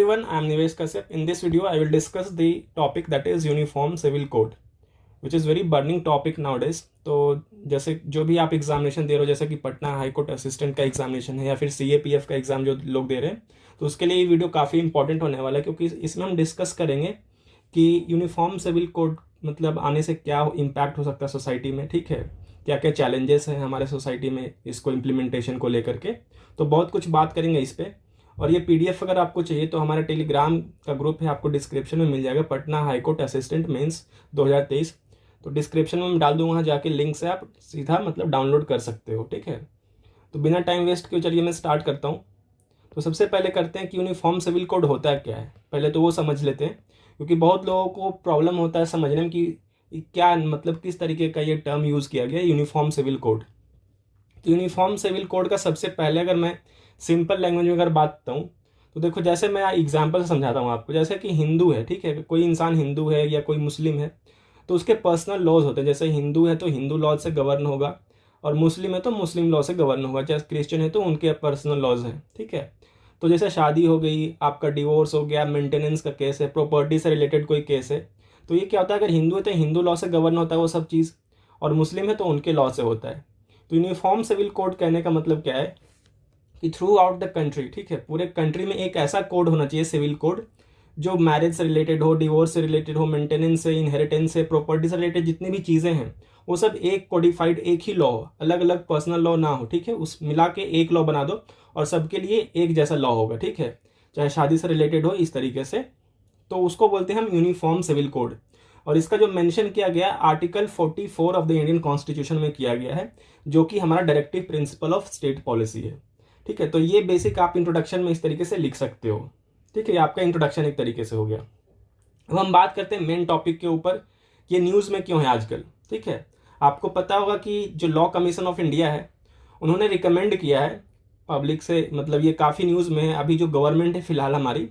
everyone, I am Nivesh Kashyap. In this video, I will discuss the topic that is Uniform Civil Code, which is very burning topic nowadays. तो जैसे जो भी आप examination दे रहे हो, जैसे कि पटना हाई कोर्ट असिस्टेंट का एग्जामिनेशन है या फिर CAPF का एग्जाम जो लोग दे रहे हैं, तो उसके लिए ये वीडियो काफ़ी इंपॉर्टेंट होने वाला है, क्योंकि इसमें हम डिस्कस करेंगे कि यूनिफॉर्म सिविल कोड मतलब आने से क्या इम्पैक्ट हो सकता है सोसाइटी में, ठीक है, क्या क्या चैलेंजेस हैं हमारे सोसाइटी में इसको इम्प्लीमेंटेशन को लेकर के। तो बहुत कुछ बात करेंगे इस पर। और ये PDF अगर आपको चाहिए तो हमारा टेलीग्राम का ग्रुप है, आपको डिस्क्रिप्शन में मिल जाएगा, Patna high court assistant mains 2023। तो डिस्क्रिप्शन में मैं डाल दूंगा, वहाँ जाके लिंक से आप सीधा मतलब डाउनलोड कर सकते हो, ठीक है। तो बिना टाइम वेस्ट के चलिए मैं स्टार्ट करता हूँ। तो सबसे पहले करते हैं कि यूनिफॉर्म सिविल कोड होता है क्या है, पहले तो वो समझ लेते हैं, क्योंकि बहुत लोगों को प्रॉब्लम होता है समझने में कि क्या मतलब किस तरीके का ये टर्म यूज़ किया गया यूनिफॉर्म सिविल कोड। तो यूनिफॉर्म सिविल कोड का सबसे पहले अगर मैं सिंपल लैंग्वेज में अगर बात करता हूँ, तो देखो जैसे मैं एग्जांपल से समझाता हूँ आपको। जैसे कि हिंदू है, ठीक है, कोई इंसान हिंदू है या कोई मुस्लिम है, तो उसके पर्सनल लॉज होते हैं। जैसे हिंदू है तो हिंदू लॉज से गवर्न होगा, और मुस्लिम है तो मुस्लिम लॉ से गवर्न होगा, जैसे क्रिश्चियन है तो उनके पर्सनल लॉज हैं, ठीक है। तो जैसे शादी हो गई, आपका डिवोर्स हो गया, मेंटेनेंस का केस है, प्रॉपर्टी से रिलेटेड कोई केस है, तो ये क्या होता है, अगर हिंदू है तो हिंदू लॉ से गवर्न होता है वो सब चीज़, और मुस्लिम है तो उनके लॉ से होता है। तो यूनिफॉर्म सिविल कोड कहने का मतलब क्या है कि थ्रू आउट द कंट्री, ठीक है, पूरे कंट्री में एक ऐसा कोड होना चाहिए सिविल कोड जो मैरिज से रिलेटेड हो, डिवोर्स से रिलेटेड हो, मेंटेनेंस से, इनहेरिटेंस से, प्रॉपर्टी से रिलेटेड जितनी भी चीज़ें हैं वो सब एक कोडिफाइड एक ही लॉ हो, अलग अलग पर्सनल लॉ ना हो, ठीक है, उस मिला के एक लॉ बना दो और सबके लिए एक जैसा लॉ होगा, ठीक है, चाहे शादी से रिलेटेड हो, इस तरीके से। तो उसको बोलते हैं हम यूनिफॉर्म सिविल कोड। और इसका जो मेंशन किया गया article 44 of the Indian constitution में किया गया है, जो कि हमारा directive principle of state policy है, ठीक है। तो ये बेसिक आप इंट्रोडक्शन में इस तरीके से लिख सकते हो, ठीक है, आपका इंट्रोडक्शन एक तरीके से हो गया। अब हम बात करते हैं मेन टॉपिक के ऊपर, ये न्यूज़ में क्यों है आजकल, ठीक है। आपको पता होगा कि जो लॉ कमीशन ऑफ इंडिया है, उन्होंने रिकमेंड किया है पब्लिक से, मतलब ये काफ़ी न्यूज़ में है। अभी जो गवर्नमेंट है फिलहाल हमारी,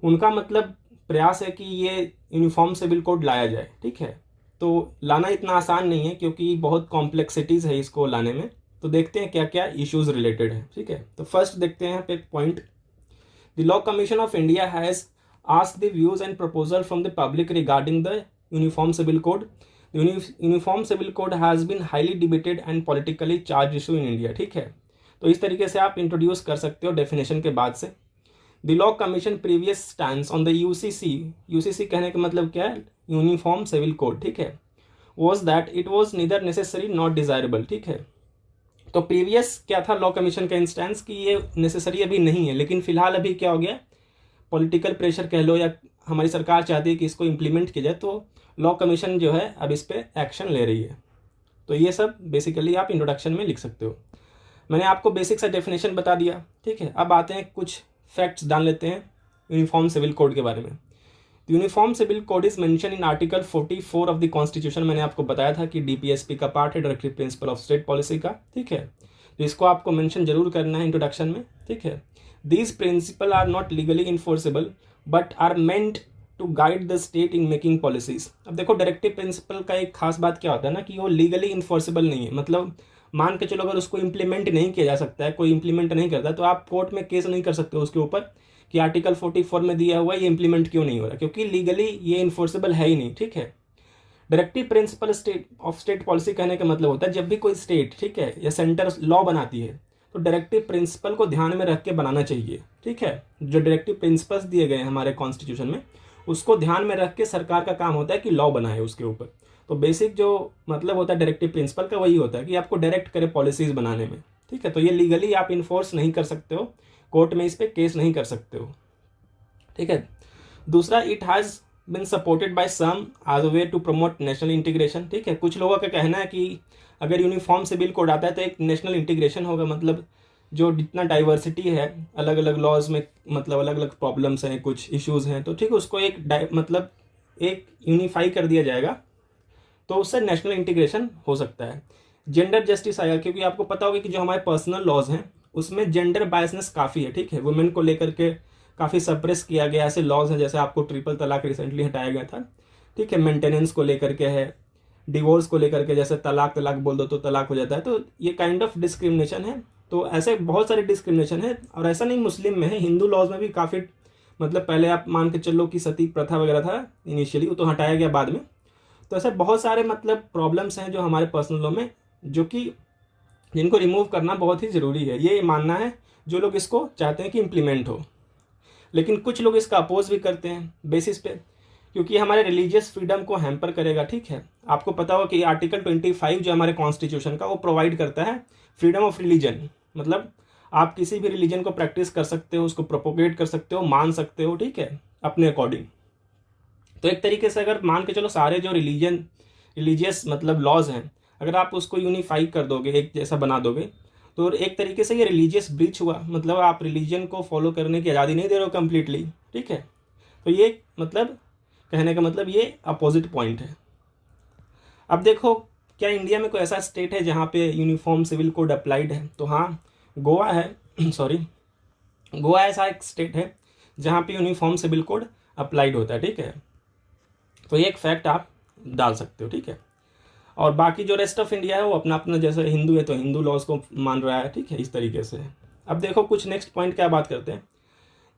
उनका मतलब प्रयास है कि ये यूनिफॉर्म सिविल कोड लाया जाए, ठीक है। तो लाना इतना आसान नहीं है, क्योंकि बहुत कॉम्प्लेक्सिटीज़ है इसको लाने में। तो देखते हैं क्या क्या इश्यूज रिलेटेड है, ठीक है। तो फर्स्ट देखते हैं पे point, the law commission of India has asked the views and proposal from the public regarding the uniform civil code. Uniform civil code has been highly debated and politically charge issue in India, ठीक है। तो इस तरीके से आप introduce कर सकते हो डेफिनेशन के बाद से। The law commission previous stands on the UCC कहने का मतलब क्या है, यूनिफॉर्म सिविल कोड, ठीक है, was that it was neither necessary not desirable, ठीक है। तो प्रीवियस क्या था लॉ कमीशन का इंस्टेंस कि ये नेसेसरी अभी नहीं है, लेकिन फिलहाल अभी क्या हो गया, पॉलिटिकल प्रेशर कह लो या हमारी सरकार चाहती है कि इसको इम्प्लीमेंट किया जाए, तो लॉ कमीशन जो है अब इस पर एक्शन ले रही है। तो ये सब बेसिकली आप इंट्रोडक्शन में लिख सकते हो। मैंने आपको बेसिक सा डेफिनेशन बता दिया, ठीक है। अब आते हैं कुछ फैक्ट्स जान लेते हैं यूनिफॉर्म सिविल कोड के बारे में। Uniform civil code is mention in article 44 of the constitution. मैंने आपको बताया था कि DPSP का पार्ट है, directive principle of state policy का, ठीक है। तो इसको आपको मेंशन जरूर करना है इंट्रोडक्शन में, ठीक है। These principle are not legally enforceable but are meant to guide the state in making policies. अब देखो डायरेक्टिव प्रिंसिपल का एक खास बात क्या होता है ना, कि वो लीगली इन्फोर्सेबल नहीं है। मतलब मान के चलो अगर उसको इम्प्लीमेंट नहीं किया जा सकता है, कोई इम्प्लीमेंट नहीं करता, तो आप कोर्ट में केस नहीं कर सकते उसके ऊपर कि आर्टिकल 44 में दिया हुआ ये इम्प्लीमेंट क्यों नहीं हो रहा, क्योंकि लीगली ये इन्फोर्सेबल है ही नहीं, ठीक है। डायरेक्टिव प्रिंसिपल स्टेट पॉलिसी कहने का मतलब होता है जब भी कोई स्टेट, ठीक है, या सेंटर लॉ बनाती है, तो डायरेक्टिव प्रिंसिपल को ध्यान में रख के बनाना चाहिए, ठीक है। जो डायरेक्टिव प्रिंसिपल्स दिए गए हैं हमारे कॉन्स्टिट्यूशन में, उसको ध्यान में रख के सरकार का काम होता है कि लॉ बनाए उसके ऊपर। तो बेसिक जो मतलब होता है डायरेक्टिव प्रिंसिपल का वही होता है कि आपको डायरेक्ट करे पॉलिसीज बनाने में, ठीक है। तो ये लीगली आप इन्फोर्स नहीं कर सकते हो, कोर्ट में इस पर केस नहीं कर सकते हो, ठीक है। दूसरा, it has been supported by some as a way to promote national integration, ठीक है। कुछ लोगों का कहना है कि अगर यूनिफॉर्म सिविल कोड आता है तो एक नेशनल इंटीग्रेशन होगा, मतलब जो जितना डाइवर्सिटी है अलग अलग लॉज में, मतलब अलग अलग प्रॉब्लम्स हैं, कुछ इश्यूज़ हैं, तो ठीक, उसको एक मतलब एक यूनिफाई कर दिया जाएगा, तो उससे नेशनल इंटीग्रेशन हो सकता है। जेंडर जस्टिस आएगा, क्योंकि आपको पता होगा कि जो हमारे पर्सनल लॉज हैं उसमें जेंडर बायसनेस काफ़ी है, ठीक है। वुमेन को लेकर के काफ़ी सप्रेस किया गया, ऐसे लॉज हैं, जैसे आपको ट्रिपल तलाक रिसेंटली हटाया गया था, ठीक है। मेंटेनेंस को लेकर के है, डिवोर्स को लेकर के, जैसे तलाक बोल दो तो तलाक हो जाता है, तो ये काइंड ऑफ डिस्क्रिमिनेशन है। तो ऐसे बहुत सारे डिस्क्रिमिनेशन है, और ऐसा नहीं मुस्लिम में है, हिंदू लॉज में भी काफ़ी मतलब पहले आप मान के चलो कि सती प्रथा वगैरह था इनिशियली, वो तो हटाया गया बाद में। तो ऐसे बहुत सारे मतलब प्रॉब्लम्स हैं जो हमारे पर्सनल लॉ में, जो कि जिनको रिमूव करना बहुत ही ज़रूरी है। ये मानना है जो लोग इसको चाहते हैं कि इम्प्लीमेंट हो। लेकिन कुछ लोग इसका अपोज भी करते हैं बेसिस पे, क्योंकि हमारे रिलीजियस फ्रीडम को हैम्पर करेगा। ठीक है, आपको पता हो कि आर्टिकल 25 जो हमारे कॉन्स्टिट्यूशन का, वो प्रोवाइड करता है फ्रीडम ऑफ रिलीजन। मतलब आप किसी भी रिलीजन को प्रैक्टिस कर सकते हो, उसको प्रोपोगेट कर सकते हो, मान सकते हो, ठीक है, अपने अकॉर्डिंग। तो एक तरीके से अगर मान के चलो सारे जो रिलीजियस मतलब लॉज हैं, अगर आप उसको यूनिफाई कर दोगे, एक जैसा बना दोगे, तो एक तरीके से ये रिलीजियस ब्रीच हुआ। मतलब आप रिलीजन को फॉलो करने की आज़ादी नहीं दे रहे हो कम्प्लीटली। ठीक है, तो ये मतलब कहने का मतलब ये अपोजिट पॉइंट है। अब देखो, क्या इंडिया में कोई ऐसा स्टेट है जहाँ पे यूनिफॉर्म सिविल कोड अप्लाइड है? तो हाँ, गोवा है सॉरी, गोवा ऐसा एक स्टेट है जहाँ पे यूनिफॉर्म सिविल कोड अप्लाइड होता है। ठीक है, तो ये एक फैक्ट आप डाल सकते हो। ठीक है, और बाकी जो रेस्ट ऑफ इंडिया है वो अपना अपना, जैसे हिंदू है तो हिंदू लॉज को मान रहा है। ठीक है, इस तरीके से। अब देखो कुछ नेक्स्ट पॉइंट क्या बात करते हैं।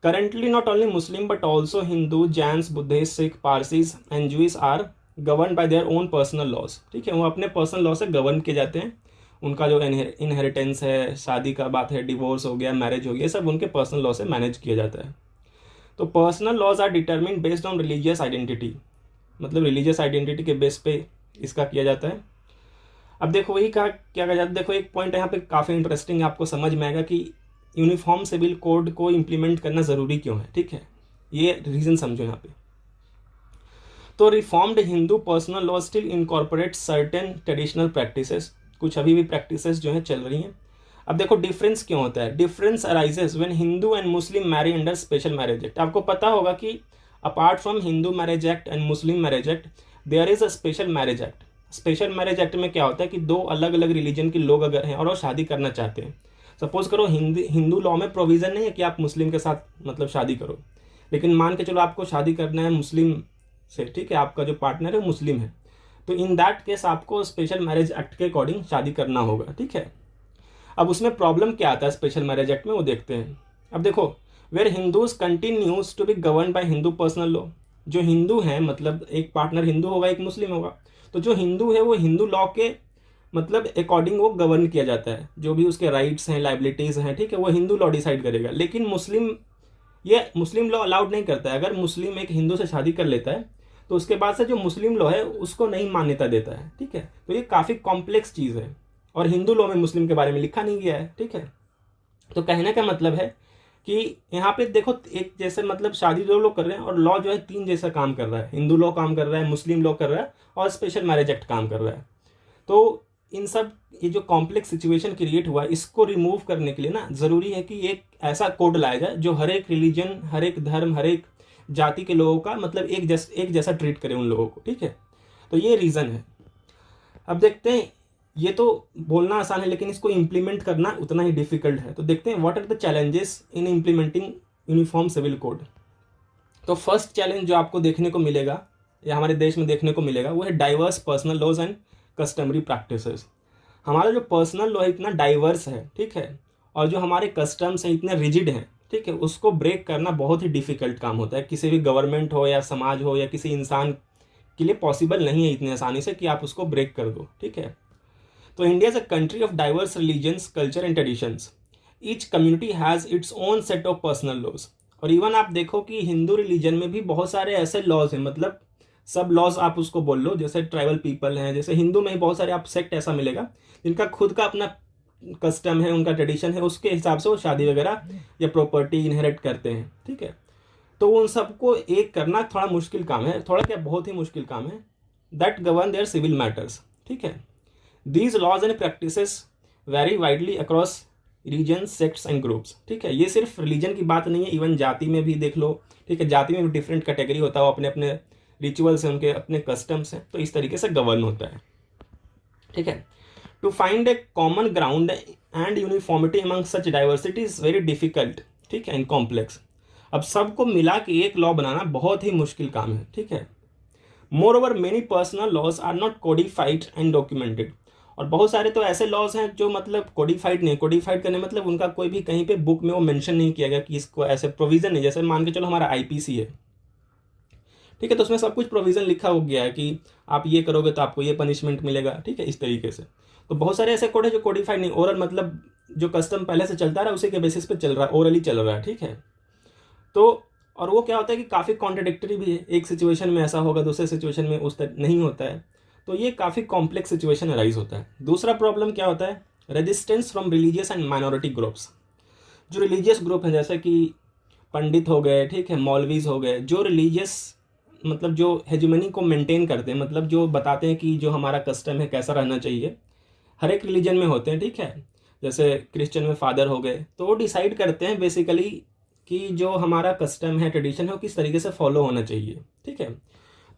Currently, not only Muslim but also Hindu, Jains, Buddhists, Sikh, Parsis and Jews are governed by their own personal laws। ठीक है, वो अपने पर्सनल लॉ से गवर्न किए जाते हैं। उनका जो इनहेरिटेंस है, शादी का बात है, डिवोर्स हो गया, मैरिज हो गया, सब उनके पर्सनल लॉ से मैनेज किया जाता है। तो personal laws are determined based on religious identity, मतलब रिलीजियस आइडेंटिटी के बेस पे इसका किया जाता है। अब देखो वही कहा क्या कहा जाता है। देखो एक पॉइंट यहाँ पे काफ़ी इंटरेस्टिंग है, आपको समझ में आएगा कि यूनिफॉर्म सिविल कोड को इम्प्लीमेंट करना ज़रूरी क्यों है। ठीक है, ये रीज़न समझो यहाँ पे। तो reformed Hindu personal law still incorporate certain traditional practices, कुछ अभी भी प्रैक्टिसेस जो हैं चल रही हैं। अब देखो डिफरेंस क्यों होता है। Difference arises when Hindu and Muslim marry under special marriage act. आपको पता होगा कि apart from Hindu marriage act and Muslim marriage act, there is a special marriage act. Special marriage act में क्या होता है कि दो अलग अलग रिलीजन के लोग अगर हैं और वो शादी करना चाहते हैं, सपोज करो हिंदू लॉ में प्रोविज़न नहीं है कि आप मुस्लिम के साथ मतलब शादी करो, लेकिन मान के चलो आपको शादी करना है मुस्लिम से। ठीक है, आपका जो पार्टनर है वो मुस्लिम है, तो इन दैट केस आपको स्पेशल मैरिज एक्ट के अकॉर्डिंग शादी करना होगा। ठीक है, अब उसमें प्रॉब्लम क्या आता है स्पेशल मैरिज एक्ट में, वो देखते हैं। अब देखो, where Hindus continues to be govern by Hindu personal law. जो हिंदू हैं, मतलब एक पार्टनर हिंदू होगा, एक मुस्लिम होगा, तो जो हिंदू है वो हिंदू लॉ के मतलब अकॉर्डिंग वो गवर्न किया जाता है। जो भी उसके राइट्स हैं, लाइबिलिटीज़ हैं, ठीक है, वो हिंदू लॉ डिसाइड करेगा। लेकिन मुस्लिम लॉ अलाउड नहीं करता है। अगर मुस्लिम एक हिंदू से शादी कर लेता है तो उसके बाद से जो मुस्लिम लॉ है उसको नहीं मान्यता देता है। ठीक है, तो ये काफ़ी कॉम्प्लेक्स चीज़ है और हिंदू लॉ में मुस्लिम के बारे में लिखा नहीं गया है। ठीक है, तो कहने का मतलब है कि यहाँ पे देखो, एक जैसे मतलब शादी दो लोग कर रहे हैं और लॉ जो है तीन जैसा काम कर रहा है। हिंदू लॉ काम कर रहा है, मुस्लिम लॉ कर रहा है और स्पेशल मैरिज एक्ट काम कर रहा है। तो इन सब ये जो कॉम्प्लेक्स सिचुएशन क्रिएट हुआ, इसको रिमूव करने के लिए ना ज़रूरी है कि एक ऐसा कोड लाया जाए जो हर एक रिलीजन, हर एक धर्म, हर एक जाति के लोगों का मतलब एक जैसा ट्रीट करे उन लोगों को। ठीक है, तो ये रीज़न है। अब देखते हैं, ये तो बोलना आसान है लेकिन इसको इम्प्लीमेंट करना उतना ही डिफिकल्ट है। तो देखते हैं what are the challenges in implementing uniform civil code. तो फर्स्ट चैलेंज जो आपको देखने को मिलेगा या हमारे देश में देखने को मिलेगा वो है diverse personal laws and customary practices. हमारा जो पर्सनल लॉ है इतना डाइवर्स है, ठीक है, और जो हमारे कस्टम्स हैं इतने रिजिड हैं, ठीक है, उसको ब्रेक करना बहुत ही डिफिकल्ट काम होता है। किसी भी गवर्नमेंट हो या समाज हो या किसी इंसान के लिए पॉसिबल नहीं है इतनी आसानी से कि आप उसको ब्रेक कर दो। ठीक है, तो India is a country of diverse religions, culture and traditions. Each community has its own set of personal laws. और इवन आप देखो कि हिंदू रिलीजन में भी बहुत सारे ऐसे लॉज हैं, मतलब सब लॉज आप उसको बोल लो, जैसे ट्राइबल पीपल हैं, जैसे हिंदू में ही बहुत सारे आप सेक्ट ऐसा मिलेगा जिनका खुद का अपना कस्टम है, उनका ट्रेडिशन है, उसके हिसाब से वो शादी वगैरह या प्रॉपर्टी इनहेरिट करते हैं। ठीक है, तो उन सबको एक करना थोड़ा मुश्किल काम है, थोड़ा क्या बहुत ही मुश्किल काम है। That govern their civil matters. ठीक है, these laws and practices very widely across region, sects and groups. ठीक है, ये सिर्फ रिलीजन की बात नहीं है, इवन जाति में भी देख लो। ठीक है, जाति में भी डिफरेंट कैटेगरी होता है, वो अपने अपने रिचुअल्स हैं, उनके अपने कस्टम्स हैं, तो इस तरीके से गवर्न होता है। ठीक है, to find a common ground and uniformity among such diversity is very difficult. ठीक है, एंड कॉम्प्लेक्स। अब सबको मिला के एक लॉ बनाना बहुत ही मुश्किल काम है। ठीक है, moreover many personal laws are not codified and documented. और बहुत सारे तो ऐसे लॉज हैं जो मतलब कोडिफाइड नहीं, कोडिफाइड करने मतलब उनका कोई भी कहीं पे बुक में वो मेंशन नहीं किया गया कि इसको ऐसे प्रोविज़न नहीं, जैसे मान के चलो हमारा आईपीसी है, ठीक है, तो उसमें सब कुछ प्रोविज़न लिखा हो गया है कि आप ये करोगे तो आपको ये पनिशमेंट मिलेगा, ठीक है, इस तरीके से। तो बहुत सारे ऐसे कोड है जो कोडिफाइड नहीं, ओरल मतलब जो कस्टम पहले से चलता रहा उसी के बेसिस पे चल रहा है, ओरली चल रहा है, ठीक है। तो और वो क्या होता है कि काफ़ी कॉन्ट्रडिक्टरी भी है, एक सिचुएशन में ऐसा होगा, दूसरे सिचुएशन में उस तरह नहीं होता है, तो ये काफ़ी कॉम्प्लेक्स सिचुएशन अराइज होता है। दूसरा प्रॉब्लम क्या होता है, resistance from religious and minority groups. जो रिलीजियस ग्रुप हैं जैसे कि पंडित हो गए, ठीक है, मौलवीज हो गए, जो रिलीजियस मतलब जो हेजिमनी को मेंटेन करते हैं, मतलब जो बताते हैं कि जो हमारा कस्टम है कैसा रहना चाहिए, हर एक रिलीजन में होते हैं, ठीक है। जैसे क्रिश्चियन में फादर हो गए, तो वो डिसाइड करते हैं बेसिकली कि जो हमारा कस्टम है, ट्रेडिशन है, वो किस तरीके से फॉलो होना चाहिए, ठीक है।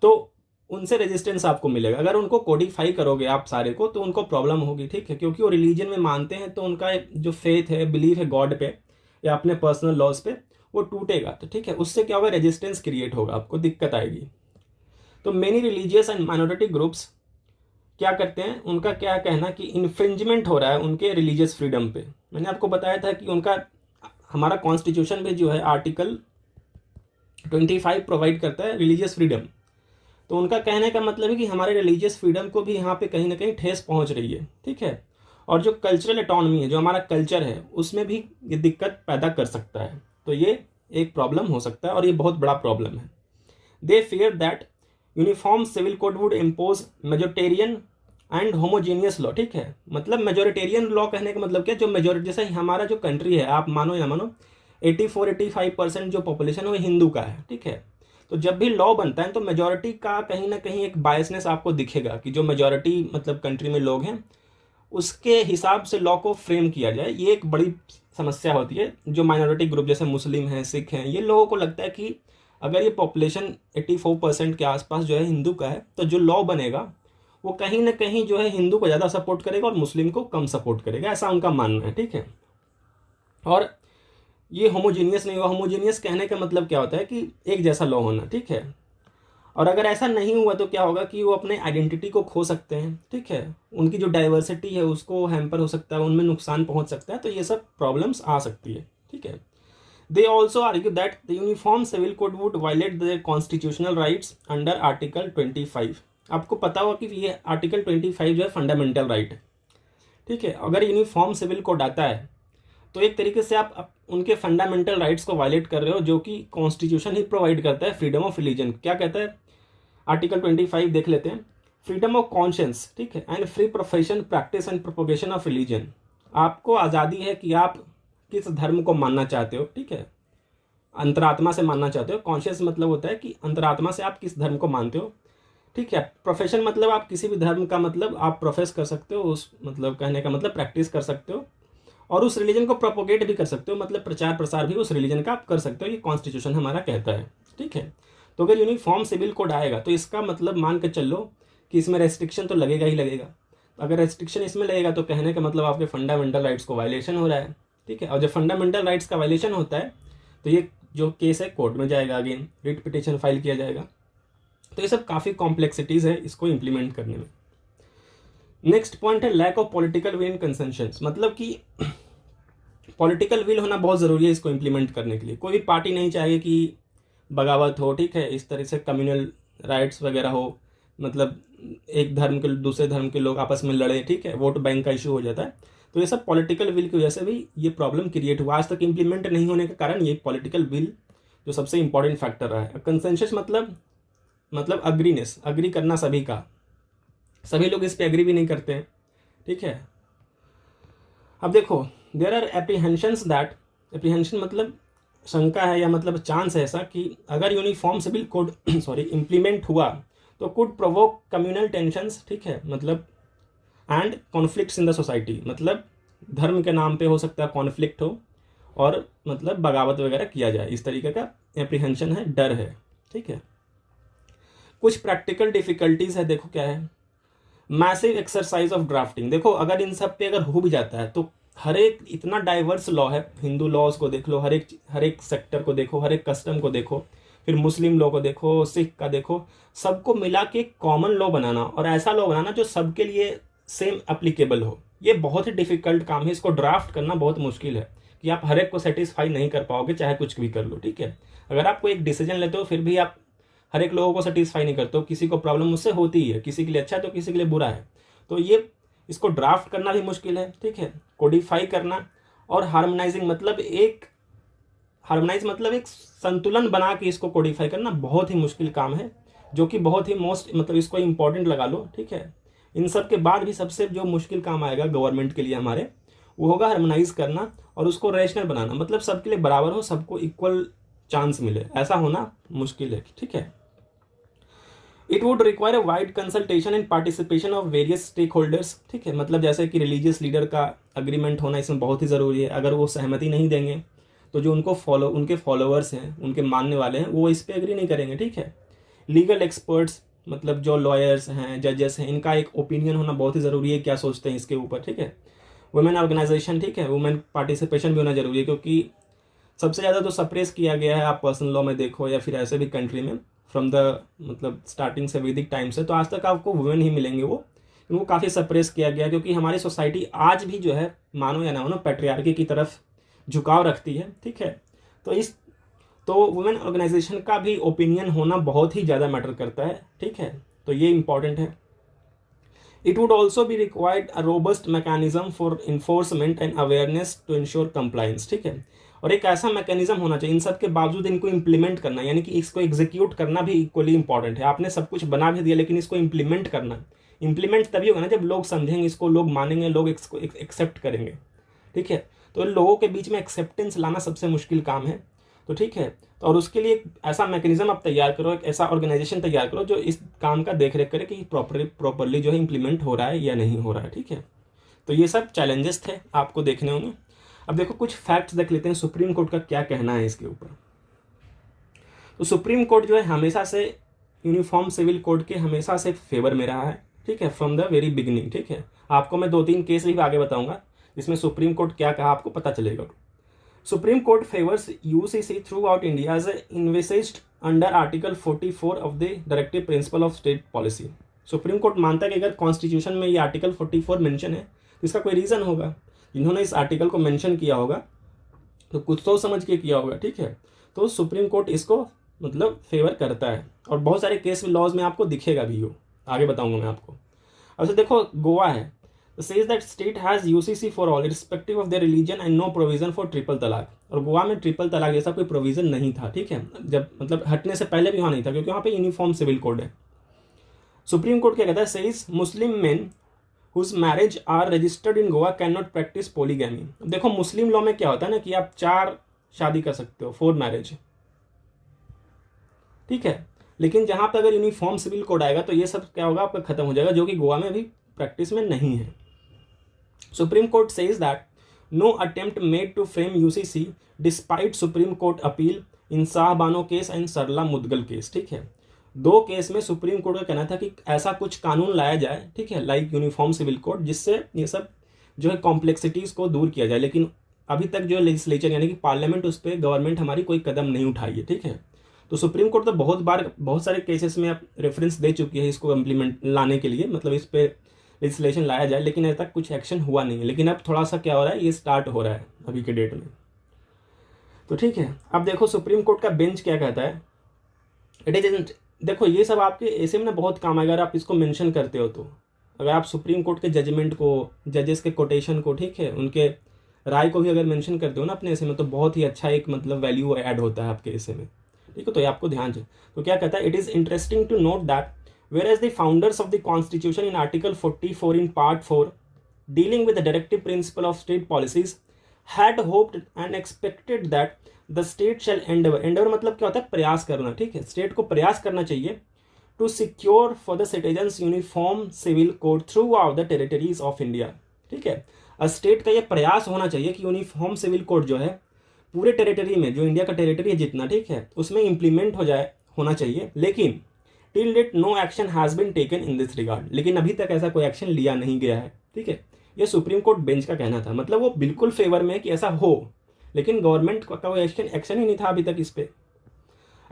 तो उनसे रेजिस्टेंस आपको मिलेगा। अगर उनको कोडिफाई करोगे आप सारे को तो उनको प्रॉब्लम होगी, ठीक है, क्योंकि वो रिलीजन में मानते हैं, तो उनका जो फेथ है, बिलीव है गॉड पे या अपने पर्सनल लॉज पे, वो टूटेगा। तो ठीक है, उससे क्या होगा, रेजिस्टेंस क्रिएट होगा, आपको दिक्कत आएगी। तो many religious and minority groups क्या करते हैं, उनका क्या कहना कि इन्फ्रिंजमेंट हो रहा है उनके रिलीजियस फ्रीडम पे। मैंने आपको बताया था कि उनका हमारा कॉन्स्टिट्यूशन में जो है आर्टिकल 25 प्रोवाइड करता है रिलीजियस फ्रीडम। तो उनका कहने का मतलब है कि हमारे रिलीजियस फ्रीडम को भी यहाँ पे कहीं ना कहीं ठेस पहुँच रही है, ठीक है। और जो कल्चरल ऑटोनॉमी है, जो हमारा कल्चर है, उसमें भी ये दिक्कत पैदा कर सकता है। तो ये एक प्रॉब्लम हो सकता है और ये बहुत बड़ा प्रॉब्लम है। They fear that uniform civil code would impose majoritarian and homogeneous law, ठीक है। मतलब मेजोरिटेरियन लॉ कहने का मतलब क्या, जो मेजोरिटी, जैसे हमारा जो कंट्री है, आप मानो या मानो 84-85% जो पॉपुलेशन है वो हिंदू का है, ठीक है। तो जब भी लॉ बनता है तो मेजोरिटी का कहीं ना कहीं एक बायसनेस आपको दिखेगा कि जो मेजोरिटी मतलब कंट्री में लोग हैं उसके हिसाब से लॉ को फ्रेम किया जाए। ये एक बड़ी समस्या होती है। जो माइनॉरिटी ग्रुप जैसे मुस्लिम हैं, सिख हैं, ये लोगों को लगता है कि अगर ये पॉपुलेशन 84% के आसपास जो है हिंदू का है, तो जो लॉ बनेगा वो कहीं ना कहीं जो है हिंदू को ज़्यादा सपोर्ट करेगा और मुस्लिम को कम सपोर्ट करेगा, ऐसा उनका मानना है, ठीक है। और ये होमोजीनियस नहीं हुआ। होमोजीनियस कहने का मतलब क्या होता है कि एक जैसा लॉ होना, ठीक है। और अगर ऐसा नहीं हुआ तो क्या होगा कि वो अपने आइडेंटिटी को खो सकते हैं, ठीक है। उनकी जो डाइवर्सिटी है उसको हैम्पर हो सकता है, उनमें नुकसान पहुंच सकता है, तो ये सब प्रॉब्लम्स आ सकती है, ठीक है। They also argue that the uniform civil code would violate the constitutional rights under article 25। आपको पता होगा कि ये आर्टिकल 25 जो है फंडामेंटल राइट है, ठीक है। अगर यूनिफॉर्म सिविल कोड आता है तो एक तरीके से आप उनके फंडामेंटल राइट्स को वायलेट कर रहे हो, जो कि कॉन्स्टिट्यूशन ही प्रोवाइड करता है। फ्रीडम ऑफ रिलीजन क्या कहता है, आर्टिकल 25 देख लेते हैं। फ्रीडम ऑफ कॉन्शियंस, ठीक है, and free profession, practice and propagation of religion. आपको आज़ादी है कि आप किस धर्म को मानना चाहते हो, ठीक है, अंतरात्मा से मानना चाहते हो। कॉन्शियस मतलब होता है कि अंतरात्मा से आप किस धर्म को मानते हो, ठीक है। प्रोफेशन मतलब आप किसी भी धर्म का मतलब आप प्रोफेस कर सकते हो, उस मतलब कहने का मतलब प्रैक्टिस कर सकते हो, और उस रिलीजन को प्रोपोगेट भी कर सकते हो, मतलब प्रचार प्रसार भी उस रिलीजन का आप कर सकते हो। ये कॉन्स्टिट्यूशन हमारा कहता है, ठीक है। तो अगर यूनिफॉर्म सिविल कोड आएगा तो इसका मतलब मान के चलो कि इसमें रेस्ट्रिक्शन तो लगेगा ही लगेगा। अगर रेस्ट्रिक्शन इसमें लगेगा तो कहने का मतलब आपके फंडामेंटल राइट्स को वायलेशन हो रहा है, ठीक है। और जब फंडामेंटल राइट्स का वायलेशन होता है तो ये जो केस है कोर्ट में जाएगा, अगेन रिट पिटिशन फाइल किया जाएगा। तो ये सब काफ़ी कॉम्प्लेक्सिटीज़ है इसको इम्प्लीमेंट करने में। नेक्स्ट पॉइंट है lack of political will and consensus. मतलब कि पॉलिटिकल विल होना बहुत ज़रूरी है इसको इम्प्लीमेंट करने के लिए। कोई भी पार्टी नहीं चाहिए कि बगावत हो, ठीक है, इस तरह से कम्युनल राइट्स वगैरह हो, मतलब एक धर्म के दूसरे धर्म के लोग आपस में लड़े, ठीक है, वोट बैंक का इशू हो जाता है। तो ये सब पॉलिटिकल विल की वजह से भी ये प्रॉब्लम क्रिएट हुआ। आज तक इम्प्लीमेंट नहीं होने के कारण ये पॉलिटिकल विल जो सबसे इंपॉर्टेंट फैक्टर रहा है। कंसेंसस मतलब अग्रीनेस, अग्री करना सभी का, सभी लोग इस पे अग्री भी नहीं करते हैं, ठीक है। अब देखो, there are apprehensions that, apprehension मतलब शंका है या मतलब चांस है ऐसा कि अगर यूनिफॉर्म सिविल कोड इम्प्लीमेंट हुआ तो कुड प्रोवोक कम्युनल टेंशंस, ठीक है, मतलब and conflicts in the society. मतलब धर्म के नाम पे हो सकता है कॉन्फ्लिक्ट हो और मतलब बगावत वगैरह किया जाए, इस तरीके का एप्रीहेंशन है, डर है, ठीक है। कुछ प्रैक्टिकल डिफिकल्टीज है, देखो क्या है। Massive exercise of drafting. देखो अगर इन सब पे अगर हो भी जाता है तो हर एक इतना डाइवर्स लॉ है, हिंदू लॉज को देख लो, हर एक सेक्टर को देखो, हर एक कस्टम को देखो, फिर मुस्लिम लॉ को देखो, सिख का देखो, सबको मिला के कॉमन लॉ बनाना और ऐसा लॉ बनाना जो सबके लिए सेम एप्लीकेबल हो। ये बहुत ही डिफिकल्ट काम है, इसको ड्राफ्ट करना बहुत मुश्किल है कि आप हर एक को सेटिस्फाई नहीं कर पाओगे चाहे कुछ भी कर लो, ठीक है। अगर आप कोई एक डिसीजन लेते हो फिर भी आप हर एक लोगों को सेटिस्फाई नहीं करते हो, किसी को प्रॉब्लम उससे होती है, किसी के लिए अच्छा है तो किसी के लिए बुरा है। तो ये इसको ड्राफ्ट करना भी मुश्किल है, ठीक है। कोडिफाई करना और हार्मोनाइजिंग मतलब एक संतुलन बना के इसको कोडिफाई करना बहुत ही मुश्किल काम है, जो कि बहुत ही मोस्ट मतलब इसको इम्पोर्टेंट लगा लो, ठीक है। इन सब के बाद भी सबसे जो मुश्किल काम आएगा गवर्नमेंट के लिए हमारे, वो होगा हार्मोनाइज करना और उसको रैशनल बनाना, मतलब सबके लिए बराबर हो, सबको इक्वल चांस मिले, ऐसा होना मुश्किल है, ठीक है। It would require a wide consultation and participation of various stakeholders, ठीक है। मतलब जैसे कि रिलीजियस लीडर का अग्रीमेंट होना इसमें बहुत ही ज़रूरी है। अगर वो सहमति नहीं देंगे तो जो उनके फॉलोअर्स हैं, उनके मानने वाले हैं, वो इस पर एग्री नहीं करेंगे, ठीक है। लीगल एक्सपर्ट्स मतलब जो लॉयर्स हैं, जजेस हैं, इनका एक ओपिनियन होना बहुत ही ज़रूरी है, क्या सोचते हैं इसके ऊपर, ठीक है। वुमेन ऑर्गेनाइजेशन, ठीक है, वुमेन पार्टिसिपेशन भी होना जरूरी है, क्योंकि सबसे ज़्यादा तो सप्रेस किया गया है, आप पर्सनल लॉ में देखो या फिर ऐसे भी कंट्री में, फ्रॉम द मतलब स्टार्टिंग से वैदिक टाइम से, तो आज तक आपको वुमेन ही मिलेंगे वो काफ़ी सप्रेस किया गया, क्योंकि हमारी सोसाइटी आज भी जो है, मानो या ना मानो, पैट्रियार्की की तरफ झुकाव रखती है, ठीक है। तो वुमेन ऑर्गेनाइजेशन का भी ओपिनियन होना बहुत ही ज़्यादा मैटर करता है, ठीक है। तो ये इंपॉर्टेंट है। It would also be required a robust mechanism for enforcement and awareness to ensure compliance, ठीक है। और एक ऐसा मैकेनिज्म होना चाहिए, इन सब के बावजूद इनको इम्प्लीमेंट करना, यानी कि इसको एग्जीक्यूट करना भी इक्वली इंपॉर्टेंट है। आपने सब कुछ बना भी दिया, लेकिन इसको इम्प्लीमेंट तभी होगा ना जब लोग समझेंगे इसको, लोग मानेंगे, लोग इसको एक्सेप्ट करेंगे, ठीक है। तो लोगों के बीच में एक्सेप्टेंस लाना सबसे मुश्किल काम है, तो ठीक है। तो और उसके लिए एक ऐसा मैकेनिज्म आप तैयार करो, एक ऐसा ऑर्गेनाइजेशन तैयार करो जो इस काम का देख रेख करे कि प्रॉपरली जो है इम्प्लीमेंट हो रहा है या नहीं हो रहा है, ठीक है। तो ये सब चैलेंजेस थे, आपको देखने होंगे। अब देखो कुछ फैक्ट्स देख लेते हैं, सुप्रीम कोर्ट का क्या कहना है इसके ऊपर। तो सुप्रीम कोर्ट जो है हमेशा से यूनिफॉर्म सिविल कोड के हमेशा से फेवर में रहा है, ठीक है, फ्रॉम द वेरी बिगिनिंग, ठीक है। आपको मैं 2-3 केस भी आगे बताऊंगा जिसमें सुप्रीम कोर्ट क्या कहा, आपको पता चलेगा। Supreme court favours UCC throughout India as invested under article 44 of the directive principle of state policy. Supreme court मानता है कि अगर कॉन्स्टिट्यूशन में ये आर्टिकल 44 मेंशन है तो इसका कोई रीज़न होगा, जिन्होंने इस आर्टिकल को मेंशन किया होगा तो कुछ तो समझ के किया होगा, ठीक है। तो सुप्रीम कोर्ट इसको मतलब फेवर करता है, और बहुत सारे केस लॉज में आपको दिखेगा भी, वो आगे बताऊंगा मैं आपको। अब देखो गोवा है, says that state has UCC for all irrespective of their religion and no provision for triple तलाक। और गोवा में ट्रिपल तलाक जैसा कोई प्रोविजन नहीं था, ठीक है, जब मतलब हटने से पहले भी वहाँ नहीं था, क्योंकि वहाँ पे यूनिफॉर्म सिविल कोड है। सुप्रीम कोर्ट क्या कहता है, says Muslim men whose marriage are registered in Goa can not practice polygamy. देखो मुस्लिम लॉ में क्या होता है ना कि आप 4 शादी कर सकते हो, 4 मैरिज, ठीक है। लेकिन जहाँ पर अगर यूनिफॉर्म सिविल कोड आएगा तो ये सब क्या होगा, आपका खत्म हो जाएगा, जो कि गोवा में भी प्रैक्टिस में नहीं है। Supreme Court says that no attempt made to frame UCC despite Supreme Court appeal in Shah Bano case and Sarla Mudgal case, ठीक है। 2 केस में सुप्रीम कोर्ट का कहना था कि ऐसा कुछ कानून लाया जाए, ठीक है, लाइक यूनिफॉर्म सिविल कोड, जिससे ये सब जो है कॉम्प्लेक्सिटीज़ को दूर किया जाए। लेकिन अभी तक जो लेजिस्लेचर यानी कि पार्लियामेंट, उस पर गवर्नमेंट हमारी कोई कदम नहीं उठाई है, ठीक है। तो सुप्रीम कोर्ट तो बहुत सारे केसेस में अब रेफरेंस दे चुकी है इसको इम्प्लीमेंट लाने के लिए, मतलब इस पर लेजिस्लेशन लाया जाए, लेकिन अभी तक कुछ एक्शन हुआ नहीं है। लेकिन अब थोड़ा सा क्या हो रहा है, ये स्टार्ट हो रहा है अभी के डेट में, तो ठीक है। अब देखो सुप्रीम कोर्ट का बेंच क्या कहता है, इट इज, देखो ये सब आपके ऐसे में ना बहुत काम आएगा अगर आप इसको मेंशन करते हो। तो अगर आप सुप्रीम कोर्ट के जजमेंट को, जजेस के कोटेशन को, ठीक है, उनके राय को भी अगर मेंशन करते हो ना अपने ऐसे में, तो बहुत ही अच्छा एक मतलब वैल्यू ऐड होता है आपके ऐसे में, ठीक है। तो ये आपको ध्यान से, तो क्या कहता है, it is interesting to note that whereas the founders of the constitution in article 44 in part 4 dealing with the directive principle of state policies had hoped and expected that the state shall endeavor मतलब क्या होता है, प्रयास करना, ठीक है, state को प्रयास करना चाहिए to secure for the citizens uniform civil code throughout the territories of India, ठीक है। स्टेट का ये प्रयास होना चाहिए कि यूनिफॉर्म सिविल कोड जो है पूरे टेरिटरी में, जो इंडिया का टेरिटरी है जितना, ठीक है, उसमें इम्प्लीमेंट होना चाहिए। लेकिन till date no action has been taken in this regard, लेकिन अभी तक ऐसा कोई एक्शन लिया नहीं गया है, ठीक है। ये सुप्रीम कोर्ट बेंच का कहना था, मतलब वो बिल्कुल फेवर में है कि ऐसा हो, लेकिन गवर्नमेंट का कोई एक्शन ही नहीं था अभी तक इस पर।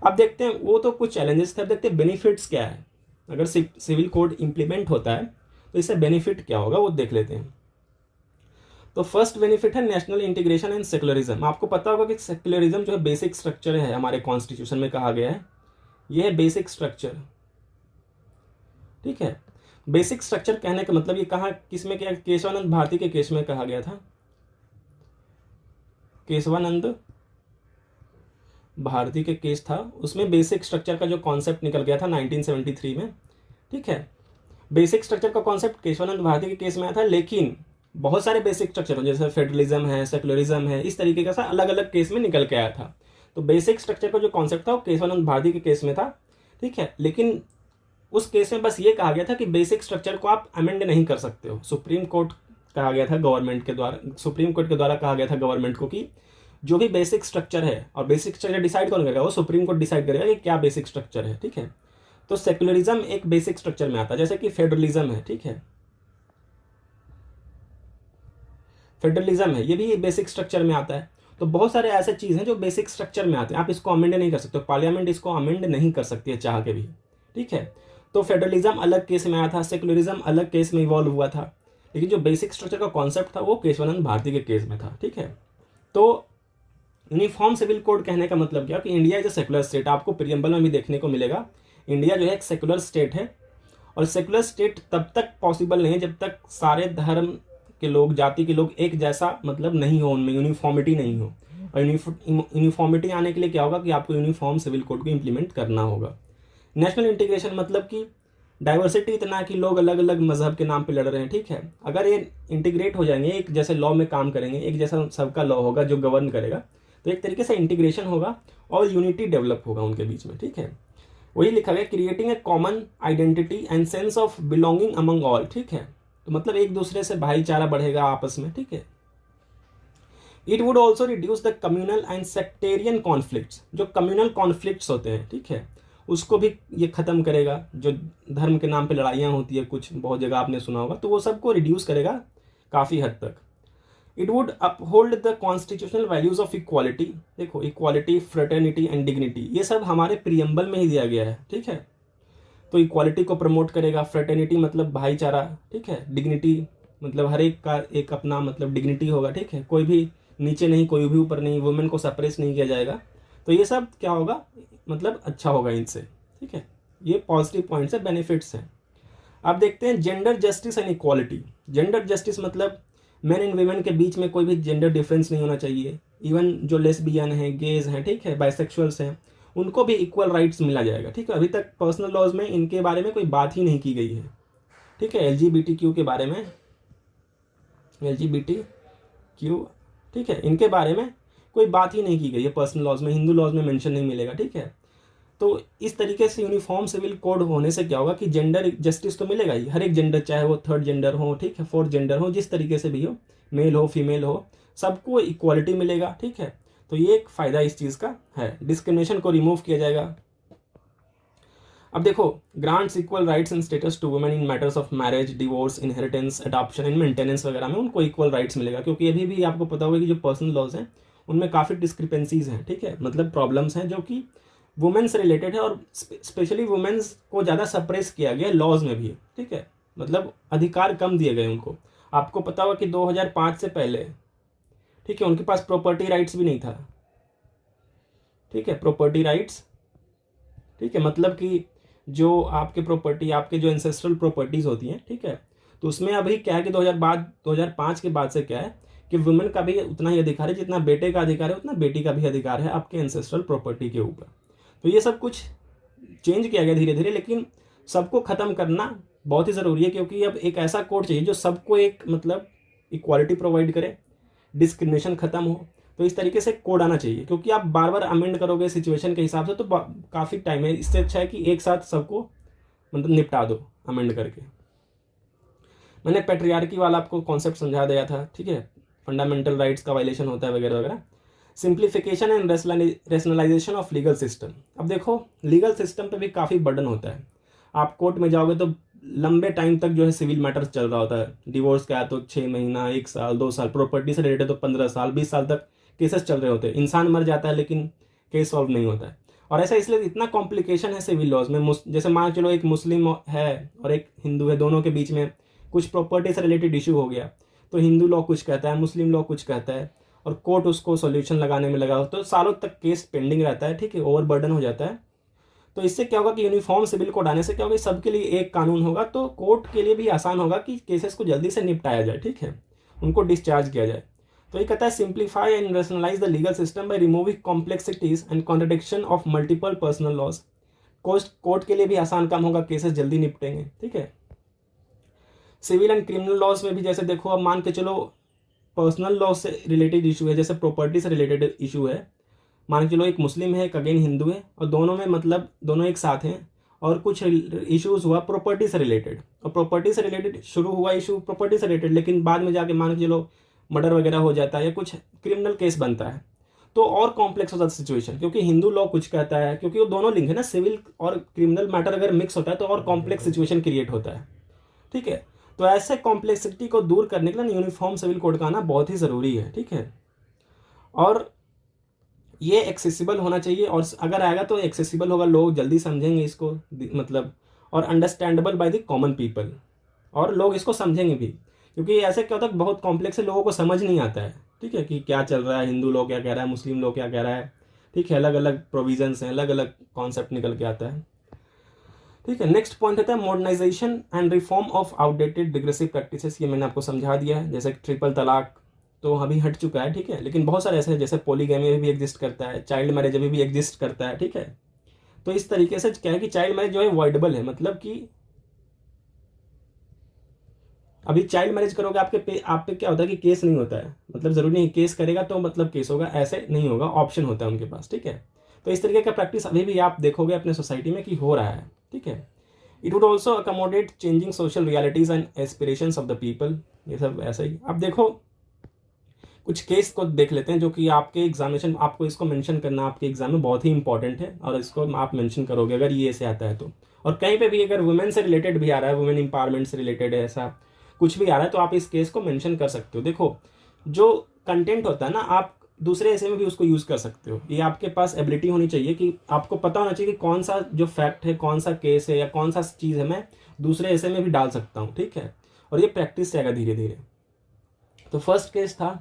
अब देखते हैं, वो तो कुछ चैलेंजेस थे, अब देखते हैं बेनिफिट्स क्या है। अगर सिविल कोड इम्प्लीमेंट होता है तो इससे बेनिफिट क्या होगा वो देख लेते हैं। तो फर्स्ट बेनिफिट है नेशनल इंटीग्रेशन एंड सेकुलरिज्म। आपको पता होगा कि सेकुलरिज्म जो है बेसिक स्ट्रक्चर है, हमारे कॉन्स्टिट्यूशन में कहा गया है, ये है बेसिक स्ट्रक्चर, ठीक है। बेसिक स्ट्रक्चर कहने का मतलब ये कहाँ किस में क्या, केशवानंद भारती के केस में कहा गया था, केशवानंद भारती के केस था, उसमें बेसिक स्ट्रक्चर का जो कॉन्सेप्ट निकल गया था 1973 में, ठीक है। बेसिक स्ट्रक्चर का कॉन्सेप्ट केशवानंद भारती के केस में आया था, लेकिन बहुत सारे बेसिक स्ट्रक्चर जैसे फेडरलिज्म है, सेकुलरिज्म है, इस तरीके का सा अलग अलग केस में निकल के आया था। तो बेसिक स्ट्रक्चर का जो कॉन्सेप्ट था वो केशवानंद भारती के केस में था, ठीक है। लेकिन उस केस में बस ये कहा गया था कि बेसिक स्ट्रक्चर को आप अमेंड नहीं कर सकते हो। सुप्रीम कोर्ट कहा गया था गवर्नमेंट के द्वारा, सुप्रीम कोर्ट के द्वारा कहा गया था गवर्नमेंट को कि जो भी बेसिक स्ट्रक्चर है, और बेसिक स्ट्रक्चर डिसाइड कौन करेगा, वो सुप्रीम कोर्ट डिसाइड करेगा कि क्या बेसिक स्ट्रक्चर है, ठीक है। तो सेकुलरिज्म एक बेसिक स्ट्रक्चर में आता है, जैसे कि फेडरलिज्म है, ठीक है, फेडरलिज्म है, ये भी बेसिक स्ट्रक्चर में आता है। तो बहुत सारे ऐसे चीज़ हैं जो बेसिक स्ट्रक्चर में आते हैं, आप इसको अमेंड नहीं कर सकते, पार्लियामेंट इसको अमेंड नहीं कर सकती है चाह के भी, ठीक है। तो फेडरलिज्म अलग केस में आया था, सेकुलरिज्म अलग केस में इवॉल्व हुआ था, लेकिन जो बेसिक स्ट्रक्चर का कॉन्सेप्ट था वो केशवानंद भारती के केस में था, ठीक है। तो यूनिफॉर्म सिविल कोड कहने का मतलब क्या कि India is a secular state, आपको प्रियम्बल में भी देखने को मिलेगा, इंडिया जो है एक सेकुलर स्टेट है, और सेकुलर स्टेट तब तक पॉसिबल नहीं है जब तक सारे धर्म के लोग, जाति के लोग एक जैसा मतलब नहीं हो, उनमें यूनिफॉर्मिटी नहीं हो। और यूनिफॉर्मिटी आने के लिए क्या होगा कि आपको यूनिफॉर्म सिविल कोड को इम्प्लीमेंट करना होगा। नेशनल इंटीग्रेशन मतलब कि डाइवर्सिटी इतना कि लोग अलग अलग मजहब के नाम पे लड़ रहे हैं, ठीक है। अगर ये इंटीग्रेट हो जाएंगे, एक जैसे लॉ में काम करेंगे, एक जैसा सबका लॉ होगा जो गवर्न करेगा, तो एक तरीके से इंटीग्रेशन होगा और यूनिटी डेवलप होगा उनके बीच में, ठीक है। वही लिखा गया, creating a common identity and sense of belonging among all, ठीक है। तो मतलब एक दूसरे से भाईचारा बढ़ेगा आपस में, ठीक है। It would also reduce the communal and sectarian conflicts, जो कम्युनल कॉन्फ्लिक्ट्स होते हैं, ठीक है, उसको भी ये खत्म करेगा। जो धर्म के नाम पे लड़ाइयाँ होती है कुछ बहुत जगह आपने सुना होगा, तो वो सबको रिड्यूस करेगा काफ़ी हद तक। It would uphold the constitutional values of equality, देखो इक्वालिटी, फ्रेटर्निटी एंड डिग्निटी, ये सब हमारे प्रियम्बल में ही दिया गया है, ठीक है। तो इक्वालिटी को प्रमोट करेगा, फ्रेटर्निटी मतलब भाईचारा, ठीक है, डिग्निटी मतलब हर एक का एक अपना मतलब डिग्निटी होगा, ठीक है, कोई भी नीचे नहीं, कोई भी ऊपर नहीं, वुमेन को सप्रेस नहीं किया जाएगा। तो ये सब क्या होगा, मतलब अच्छा होगा इनसे, ठीक है। ये पॉजिटिव पॉइंट्स है, बेनिफिट्स हैं। अब देखते हैं gender justice and equality. Gender justice मतलब मेन एंड वीमेन के बीच में कोई भी जेंडर डिफरेंस नहीं होना चाहिए। इवन जो लेस्बियन हैं, गेज हैं, ठीक है, बाइसेक्सुअल्स हैं, उनको भी इक्वल राइट्स मिला जाएगा, ठीक है। अभी तक पर्सनल लॉज में इनके बारे में कोई बात ही नहीं की गई है, ठीक है। LGBT के बारे में, LGBTQ, ठीक है, इनके बारे में कोई बात ही नहीं की गई है पर्सनल लॉज में, हिंदू लॉज में मेंशन नहीं मिलेगा, ठीक है। तो इस तरीके से यूनिफॉर्म सिविल कोड होने से क्या होगा कि जेंडर जस्टिस तो मिलेगा ही, हर एक जेंडर, चाहे वो थर्ड जेंडर हो, ठीक है, फोर्थ जेंडर हो, जिस तरीके से भी हो, मेल हो फीमेल हो, सबको इक्वालिटी मिलेगा, ठीक है। तो ये एक फ़ायदा इस चीज़ का है, डिस्क्रिमिनेशन को रिमूव किया जाएगा। अब देखो, grants equal rights and status to women in matters of marriage, divorce, inheritance, adoption and maintenance वगैरह में उनको इक्वल राइट्स मिलेगा, क्योंकि अभी भी आपको पता होगा कि जो पर्सनल लॉज हैं उनमें काफ़ी डिस्क्रिपेंसीज हैं, ठीक है, मतलब प्रॉब्लम्स हैं जो कि वुमेन से रिलेटेड है, और स्पेशली वुमेन्स को ज़्यादा सप्रेस किया गया लॉज में भी, ठीक है, मतलब अधिकार कम दिए गए उनको। आपको पता होगा कि 2005 से पहले, ठीक है, उनके पास प्रॉपर्टी राइट्स भी नहीं था, ठीक है, प्रॉपर्टी राइट्स, ठीक है, मतलब कि जो आपके प्रॉपर्टी, आपके जो एंसेस्ट्रल प्रॉपर्टीज़ होती हैं, ठीक है, तो उसमें अभी क्या है कि 2005 के बाद से क्या है कि वुमेन का भी उतना ही अधिकार है, जितना बेटे का अधिकार है उतना बेटी का भी अधिकार है आपके एंसेस्ट्रल प्रॉपर्टी के ऊपर। तो ये सब कुछ चेंज किया गया धीरे धीरे, लेकिन सबको ख़त्म करना बहुत ही ज़रूरी है, क्योंकि अब एक ऐसा कोड चाहिए जो सबको एक मतलब इक्वालिटी प्रोवाइड करे, डिस्क्रिमिनेशन ख़त्म हो। तो इस तरीके से कोड आना चाहिए, क्योंकि आप बार बार अमेंड करोगे सिचुएशन के हिसाब से तो काफ़ी टाइम है। इससे अच्छा है कि एक साथ सबको मतलब निपटा दो अमेंड करके। मैंने पैट्रियार्की वाला आपको कॉन्सेप्ट समझा दिया था, ठीक है, फंडामेंटल राइट्स का वायलेशन होता है वगैरह वगैरह। Simplification and rationalisation of legal system. अब देखो, लीगल सिस्टम पे भी काफ़ी बर्डन होता है। आप कोर्ट में जाओगे तो लंबे टाइम तक जो है सिविल मैटर्स चल रहा होता है। डिवोर्स का है तो 6 महीना, 1 साल, 2 साल, प्रॉपर्टी से रिलेटेड तो 15 साल, 20 साल तक केसेस चल रहे होते हैं। इंसान मर जाता है लेकिन केस सॉल्व नहीं होता है। और ऐसा इसलिए इतना कॉम्प्लिकेशन है सिविल लॉज में। जैसे मान चलो एक मुस्लिम है और एक हिंदू है, दोनों के बीच में कुछ प्रॉपर्टी से रिलेटेड इशू हो गया तो हिंदू लॉ कुछ कहता है, मुस्लिम लॉ कुछ कहता है, और कोर्ट उसको सॉल्यूशन लगाने में लगा हो तो सालों तक केस पेंडिंग रहता है, ठीक है, ओवरबर्डन हो जाता है। तो इससे क्या होगा कि यूनिफॉर्म सिविल कोड आने से क्या होगा, सबके लिए एक कानून होगा, तो कोर्ट के लिए भी आसान होगा कि केसेस को जल्दी से निपटाया जाए, ठीक है, उनको डिस्चार्ज किया जाए। तो ये कहता है simplify and rationalise the legal system by removing complexities and contradiction of multiple personal laws. Court के लिए भी आसान काम होगा, केसेस जल्दी निपटेंगे, ठीक है। सिविल एंड क्रिमिनल लॉज में भी जैसे देखो, अब मान के चलो पर्सनल लॉ से रिलेटेड इशू है, जैसे प्रॉपर्टी से रिलेटेड इशू है, मान के चलो एक मुस्लिम है, एक अगेन हिंदू है, और दोनों में मतलब दोनों एक साथ हैं, और कुछ इश्यूज हुआ प्रॉपर्टी से रिलेटेड, और प्रॉपर्टी से रिलेटेड शुरू हुआ इशू प्रॉपर्टी से रिलेटेड, लेकिन बाद में जाके मान के चलो मर्डर वगैरह हो जाता है या कुछ क्रिमिनल केस बनता है, तो और कॉम्प्लेक्स होता है सिचुएशन, क्योंकि हिंदू लॉ कुछ कहता है, क्योंकि वो दोनों लिंक है ना, सिविल और क्रिमिनल मैटर अगर मिक्स होता है तो और कॉम्प्लेक्स सिचुएशन क्रिएट होता है, ठीक है। तो ऐसे कॉम्प्लेक्सिटी को दूर करने के लिए यूनिफॉर्म सिविल कोड का आना बहुत ही ज़रूरी है, ठीक है। और ये एक्सेसिबल होना चाहिए, और अगर आएगा तो एक्सेसिबल होगा, लोग जल्दी समझेंगे इसको, मतलब, और understandable by the common people, और लोग इसको समझेंगे भी, क्योंकि ऐसे क्या होता है बहुत कॉम्प्लेक्स है, लोगों को समझ नहीं आता है, ठीक है, कि क्या चल रहा है, हिंदू लॉ क्या कह रहा है, मुस्लिम लॉ क्या कह रहा है, ठीक है, अलग अलग प्रोविजंस हैं, अलग अलग कॉन्सेप्ट निकल के आता है, ठीक है। नेक्स्ट पॉइंट होता है modernisation and reform of outdated regressive practices. ये मैंने आपको समझा दिया है, जैसे ट्रिपल तलाक तो अभी हट चुका है, ठीक है, लेकिन बहुत सारे ऐसे हैं जैसे पॉलीगैमी भी एग्जिस्ट करता है, चाइल्ड मैरिज अभी भी एग्जिस्ट करता है, ठीक है। तो इस तरीके से क्या है कि चाइल्ड मैरिज जो है वॉइडेबल है, मतलब कि अभी चाइल्ड मैरिज करोगे आप पे क्या होता है कि केस नहीं होता है, मतलब जरूरी नहीं केस करेगा तो मतलब केस होगा, ऐसे नहीं होगा, ऑप्शन होता है उनके पास, ठीक है। तो इस तरीके का प्रैक्टिस अभी भी आप देखोगे अपने सोसाइटी में कि हो रहा है, ठीक है। It would also accommodate changing social realities and aspirations of the people. ये सब ऐसा ही। अब देखो कुछ केस को देख लेते हैं जो कि आपके एग्जामिनेशन, आपको इसको मेंशन करना आपके एग्जाम में बहुत ही इंपॉर्टेंट है, और इसको आप मेंशन करोगे अगर ये ऐसे आता है तो। और कहीं पे भी अगर वुमेन से रिलेटेड भी आ रहा है, वुमेन एम्पावरमेंट से रिलेटेड है, ऐसा कुछ भी आ रहा है तो आप इस केस को मेंशन कर सकते हो। देखो जो कंटेंट होता है ना, आप दूसरे ऐसे में भी उसको यूज़ कर सकते हो। ये आपके पास एबिलिटी होनी चाहिए कि आपको पता होना चाहिए कि कौन सा जो फैक्ट है, कौन सा केस है या कौन सा चीज़ है, मैं दूसरे ऐसे में भी डाल सकता हूँ, ठीक है। और ये प्रैक्टिस से आएगा धीरे धीरे। तो फर्स्ट केस था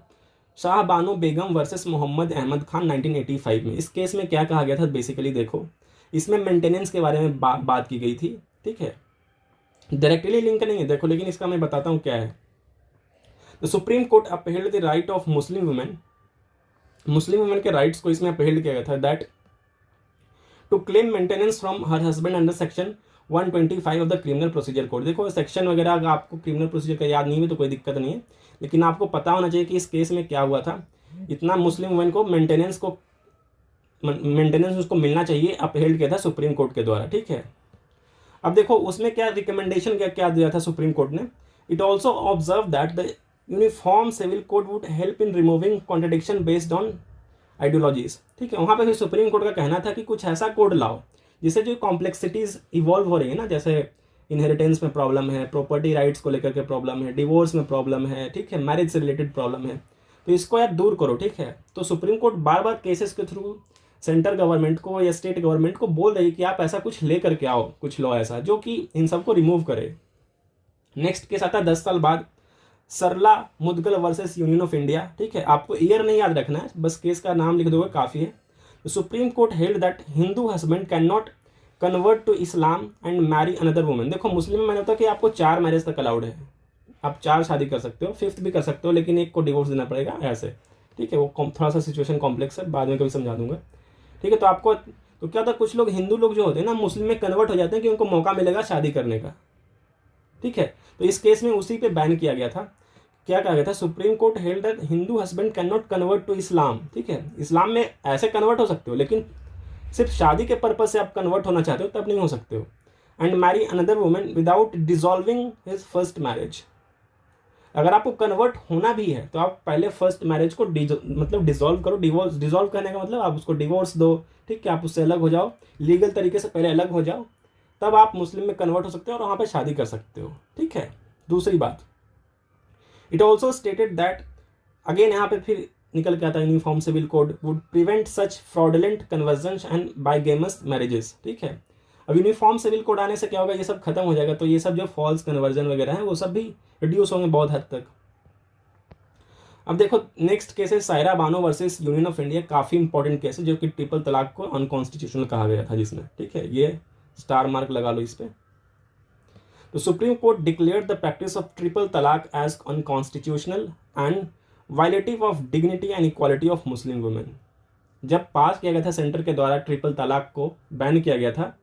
शाह बानो बेगम वर्सेस मोहम्मद अहमद खान 1985 में। इस केस में क्या कहा गया था बेसिकली, देखो इसमें मेंटेनेंस के बारे में बात की गई थी, ठीक है। डायरेक्टली लिंक नहीं है देखो, लेकिन इसका मैं बताता हूँ क्या है। The supreme court upheld the right of Muslim women, Muslim women के राइट्स को इसमें अपहेल्ड किया गया था, that to claim maintenance from her husband under section 125 of the criminal procedure code. देखो सेक्शन वगैरह अगर आपको क्रिमिनल प्रोसीजर का याद नहीं है तो कोई दिक्कत नहीं है, लेकिन आपको पता होना चाहिए कि इस केस में क्या हुआ था। इतना मुस्लिम वुमेन को मेंटेनेंस उसको मिलना चाहिए, अपहेल्ड किया था सुप्रीम कोर्ट के द्वारा, ठीक है। अब देखो उसमें क्या रिकमेंडेशन क्या दिया था सुप्रीम कोर्ट ने। It also observe that the uniform civil code would help in removing contradiction based on ideologies, ठीक है। वहाँ पे भी सुप्रीम कोर्ट का कहना था कि कुछ ऐसा कोड लाओ जिससे जो कॉम्प्लेक्सिटीज इवॉल्व हो रही है ना, जैसे इनहेरिटेंस में प्रॉब्लम है, प्रॉपर्टी राइट्स को लेकर के प्रॉब्लम है, डिवोर्स में प्रॉब्लम है, ठीक है, मैरिज से रिलेटेड प्रॉब्लम है, तो इसको यार दूर करो, ठीक है। तो सुप्रीम कोर्ट बार बार केसेस के थ्रू सेंट्रल गवर्नमेंट को या स्टेट गवर्नमेंट को बोल रही है कि आप ऐसा कुछ ले करके आओ, कुछ लॉ ऐसा जो कि इन सबको रिमूव करे। नेक्स्ट केस आता है 10 साल बाद, Sarla Mudgal versus union of India, ठीक है। आपको ईयर नहीं याद रखना है, बस केस का नाम लिख दोगे काफ़ी है। Supreme court held that Hindu husband can not convert to Islam and marry another women. देखो मुस्लिम में मैंने होता है कि आपको 4 मैरिज तक अलाउड है, आप 4 शादी कर सकते हो, 5th भी कर सकते हो, लेकिन एक को डिवोर्स देना पड़ेगा ऐसे, ठीक है। वो थोड़ा सा सिचुएशन कॉम्प्लेक्स है, बाद में कभी समझा दूंगा, ठीक है। तो आपको तो क्या होता है, कुछ लोग हिंदू लोग जो होते हैं ना मुस्लिम में कन्वर्ट हो जाते हैं कि उनको मौका मिलेगा शादी करने का, ठीक है। तो इस केस में उसी पे बैन किया गया था। क्या कहा गया था, supreme court held that Hindu husband can not convert to Islam, ठीक है। इस्लाम में ऐसे कन्वर्ट हो सकते हो, लेकिन सिर्फ शादी के पर्पज से आप कन्वर्ट होना चाहते हो तब नहीं हो सकते हो। And marry another women without dissolving his first marriage. अगर आपको कन्वर्ट होना भी है तो आप पहले फर्स्ट मैरिज को मतलब डिसॉल्व करो। डिसॉल्व करने का मतलब आप उसको डिवोर्स दो, ठीक है, आप उससे अलग हो जाओ, लीगल तरीके से पहले अलग हो जाओ, तब आप मुस्लिम में कन्वर्ट हो सकते हो और वहाँ पे शादी कर सकते हो, ठीक है। दूसरी बात, it also stated that, again यहाँ पे फिर निकल के आता है uniform civil code would prevent such fraudulent conversion and bigamous marriages, ठीक है। अब यूनिफॉर्म सिविल कोड आने से क्या होगा, ये सब खत्म हो जाएगा, तो ये सब जो फॉल्स कन्वर्जन वगैरह है वो सब भी रिड्यूस होंगे बहुत हद तक। अब देखो नेक्स्ट केस है Saira Bano versus union of India, काफ़ी इंपॉर्टेंट केस है जो कि ट्रिपल तलाक को अनकॉन्स्टिट्यूशनल कहा गया था जिसमें, ठीक है, ये स्टार मार्क लगा लो इस पर। तो supreme court declared the practice of triple talaq as unconstitutional and violative of dignity and equality of Muslim women. जब पास किया गया था सेंटर के द्वारा ट्रिपल तलाक को बैन किया गया था,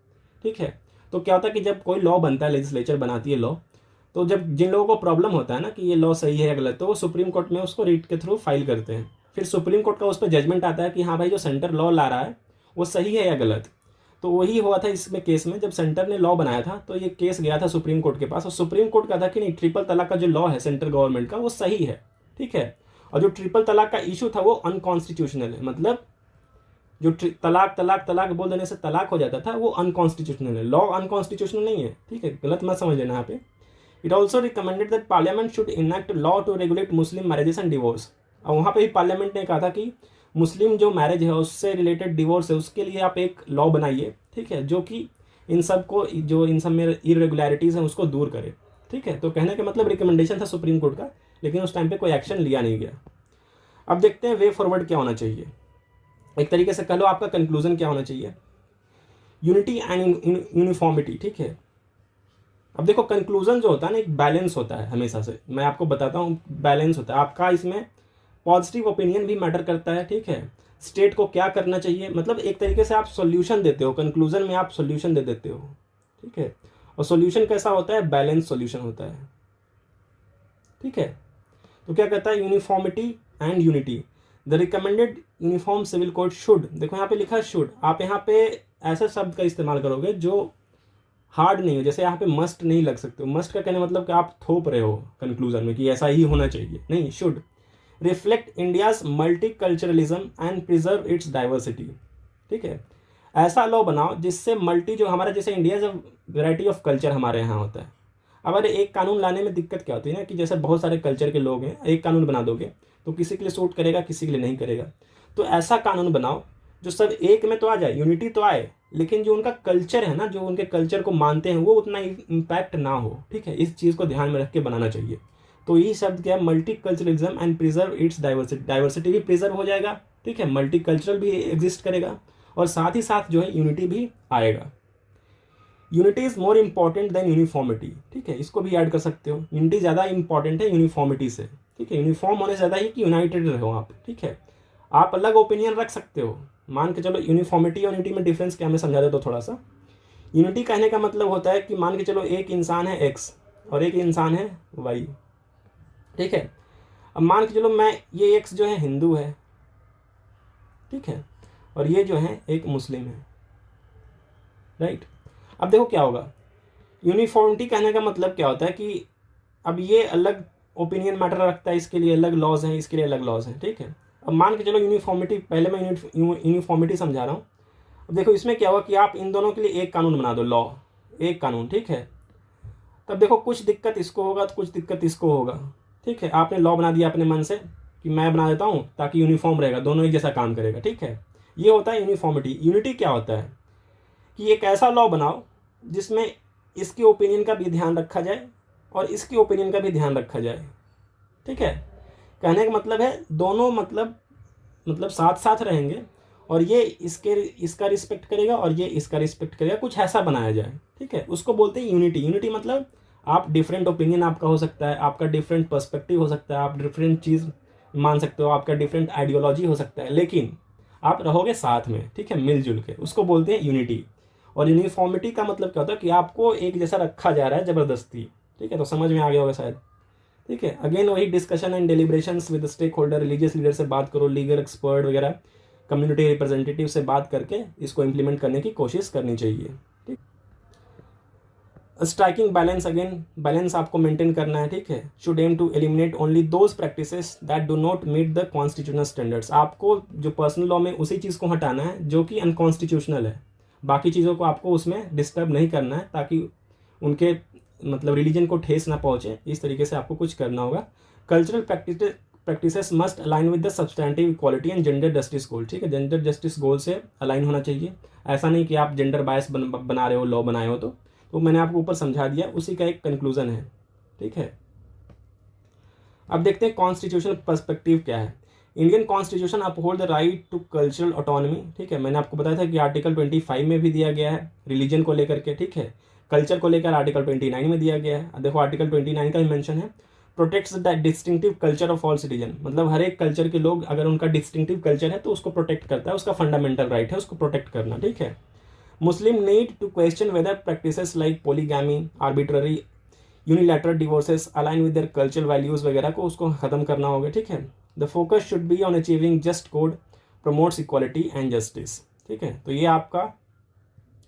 ठीक है, तो क्या होता है कि जब कोई लॉ बनता है, लेजिस्लेचर बनाती है लॉ, तो जब जिन लोगों को प्रॉब्लम होता है ना कि ये लॉ सही है या गलत, तो वो सुप्रीम कोर्ट में उसको रीट के थ्रू फाइल करते हैं। फिर सुप्रीम कोर्ट का उस पर जजमेंट आता है कि हाँ भाई जो सेंटर लॉ ला रहा है वो सही है या गलत। तो वही हुआ था इसमें केस में, जब सेंटर ने लॉ बनाया था तो ये केस गया था सुप्रीम कोर्ट के पास, और सुप्रीम कोर्ट का था कि नहीं, ट्रिपल तलाक का जो लॉ है सेंट्रल गवर्नमेंट का वो सही है, ठीक है, और जो ट्रिपल तलाक का इशू था वो अनकॉन्स्टिट्यूशनल है, मतलब जो तलाक तलाक तलाक बोल देने से तलाक हो जाता था वो अनकॉन्स्टिट्यूशनल है, लॉ अनकॉन्स्टिट्यूशनल नहीं है, ठीक है, गलत मत समझ लेना यहाँ पे। It also recommended that parliament should enact law to regulate Muslim marriages and divorce. और वहाँ पे भी पार्लियामेंट ने कहा था कि मुस्लिम जो मैरिज है उससे रिलेटेड डिवोर्स है उसके लिए आप एक लॉ बनाइए, ठीक है, जो कि इन सब को, जो इन सब में इरेगुलरिटीज़ हैं उसको दूर करे, ठीक है। तो कहने का मतलब रिकमेंडेशन था सुप्रीम कोर्ट का, लेकिन उस टाइम पे कोई एक्शन लिया नहीं गया। अब देखते हैं वे फॉरवर्ड क्या होना चाहिए, एक तरीके से कह लो आपका कंक्लूजन क्या होना चाहिए, यूनिटी एंड यूनिफॉर्मिटी, ठीक है। अब देखो कंक्लूजन जो होता है ना, एक बैलेंस होता है हमेशा से, मैं आपको बताता हूँ बैलेंस होता है आपका, इसमें पॉजिटिव ओपिनियन भी मैटर करता है, ठीक है, स्टेट को क्या करना चाहिए, मतलब एक तरीके से आप सॉल्यूशन देते हो, कंक्लूजन में आप सॉल्यूशन दे देते हो, ठीक है, और सॉल्यूशन कैसा होता है, बैलेंस सॉल्यूशन होता है, ठीक है। तो क्या कहता है, uniformity and unity, the recommended uniform civil code should, देखो यहाँ पे लिखा है शुड, आप यहाँ पे ऐसे शब्द का इस्तेमाल करोगे जो हार्ड नहीं हो, जैसे यहाँ पे मस्ट नहीं लग सकते, मस्ट का कहने मतलब कि आप थोप रहे हो कंक्लूजन में कि ऐसा ही होना चाहिए, नहीं, should reflect India's multi culturalism and preserve it's diversity, ठीक है, ऐसा लॉ बनाओ जिससे मल्टी, जो हमारा जैसे इंडिया जब वेराइटी ऑफ कल्चर हमारे यहाँ होता है, अब अरे एक कानून लाने में दिक्कत क्या होती है ना कि जैसे बहुत सारे कल्चर के लोग हैं, एक कानून बना दोगे तो किसी के लिए सूट करेगा, किसी के लिए नहीं करेगा, तो ऐसा कानून बनाओ जो सब एक में तो आ जाए, यूनिटी तो आए, लेकिन जो उनका कल्चर है ना, जो उनके कल्चर को मानते हैं वो उतना इम्पैक्ट ना हो, ठीक है, इस चीज़ को ध्यान में रख के बनाना चाहिए। तो यही शब्द क्या है, multi culturalism and preserve it's diversity, diversity भी प्रिजर्व हो जाएगा, ठीक है, मल्टी कल्चरल भी एग्जिस्ट करेगा, और साथ ही साथ जो है यूनिटी भी आएगा। Unity is more important than uniformity, ठीक है, इसको भी ऐड कर सकते हो, यूनिटी ज़्यादा इंपॉर्टेंट है यूनिफॉर्मिटी से, ठीक है, यूनिफॉर्म होने से ज़्यादा ही कि यूनाइटेड रहो आप, ठीक है, आप अलग ओपिनियन रख सकते हो, मान के चलो यूनिफॉर्मिटी और यूनिटी में डिफरेंस क्या, मैं समझा देता हूँ थोड़ा सा। यूनिटी कहने का मतलब होता है कि मान के चलो एक इंसान है एक्स और एक इंसान है वाई, ठीक है, अब मान के चलो मैं ये एक्स जो है हिंदू है, ठीक है, और ये जो है एक मुस्लिम है, राइट। अब देखो क्या होगा, यूनिफॉर्मिटी कहने का मतलब क्या होता है कि अब ये अलग ओपिनियन मैटर रखता है, इसके लिए अलग लॉज हैं, इसके लिए अलग लॉज हैं, ठीक है। अब मान के चलो यूनिफॉर्मिटी, पहले मैं यूनिफॉर्मिटी समझा रहा हूँ। अब देखो इसमें क्या हुआ कि आप इन दोनों के लिए एक कानून बना दो, लॉ, एक कानून, ठीक है, तब देखो कुछ दिक्कत इसको होगा तो कुछ दिक्कत इसको होगा, ठीक है, आपने लॉ बना दिया अपने मन से कि मैं बना देता हूँ ताकि यूनिफॉर्म रहेगा, दोनों एक जैसा काम करेगा, ठीक है, ये होता है यूनिफॉर्मिटी। यूनिटी क्या होता है कि एक ऐसा लॉ बनाओ जिसमें इसके ओपिनियन का भी ध्यान रखा जाए और इसके ओपिनियन का भी ध्यान रखा जाए, ठीक है, कहने का मतलब है दोनों मतलब साथ साथ रहेंगे और ये इसका रिस्पेक्ट करेगा और ये इसका रिस्पेक्ट करेगा, कुछ ऐसा बनाया जाए, ठीक है, उसको बोलते हैं यूनिटी। यूनिटी मतलब आप डिफरेंट ओपिनियन आपका हो सकता है, आपका डिफरेंट पर्सपेक्टिव हो सकता है, आप डिफरेंट चीज़ मान सकते हो, आपका डिफरेंट आइडियोलॉजी हो सकता है, लेकिन आप रहोगे साथ में, ठीक है, मिलजुल के, उसको बोलते हैं यूनिटी। और यूनिफॉर्मिटी का मतलब क्या होता है कि आपको एक जैसा रखा जा रहा है ज़बरदस्ती, ठीक है, तो समझ में आ गया होगा शायद, ठीक है। अगेन वही discussion and deliberations with stakeholder, religious leader से बात करो, लीगल एक्सपर्ट वगैरह, कम्युनिटी रिप्रेजेंटेटिव से बात करके इसको इम्प्लीमेंट करने की कोशिश करनी चाहिए, ठीक। स्ट्राइकिंग बैलेंस, अगेन बैलेंस आपको मेंटेन करना है, ठीक है, should aim to eliminate only those practices that do not meet the constitutional standards. आपको जो पर्सनल लॉ में उसी चीज़ को हटाना है जो कि अनकॉन्स्टिट्यूशनल है, बाकी चीज़ों को आपको उसमें डिस्टर्ब नहीं करना है ताकि उनके मतलब रिलीजन को ठेस ना पहुँचे, इस तरीके से आपको कुछ करना होगा। Cultural practices must align with the substantive equality and gender justice goal, ठीक है, जेंडर जस्टिस गोल से अलाइन होना चाहिए। ऐसा नहीं कि आप जेंडर बायस बना रहे हो, लॉ बनाए हो। तो मैंने आपको ऊपर समझा दिया, उसी का एक कंक्लूजन है। ठीक है, अब देखते हैं कॉन्स्टिट्यूशनल पर्सपेक्टिव क्या है। Indian constitution uphold the right to cultural autonomy. ठीक है, मैंने आपको बताया था कि आर्टिकल 25 में भी दिया गया है रिलीजन को लेकर के। ठीक है, कल्चर को लेकर आर्टिकल 29 में दिया गया है। देखो आर्टिकल 29 का ही मेंशन है, protects the distinctive culture of all citizen. मतलब हर एक कल्चर के लोग, अगर उनका डिस्टिंक्टिव कल्चर है तो उसको प्रोटेक्ट करता है, उसका फंडामेंटल राइट है उसको प्रोटेक्ट करना। ठीक है, Muslim need to question whether practices like polygamy, arbitrary unilateral divorces align with their cultural values वगैरह को उसको खत्म करना होगा। ठीक है, the focus should be on achieving just code promotes equality and justice. ठीक है, तो ये आपका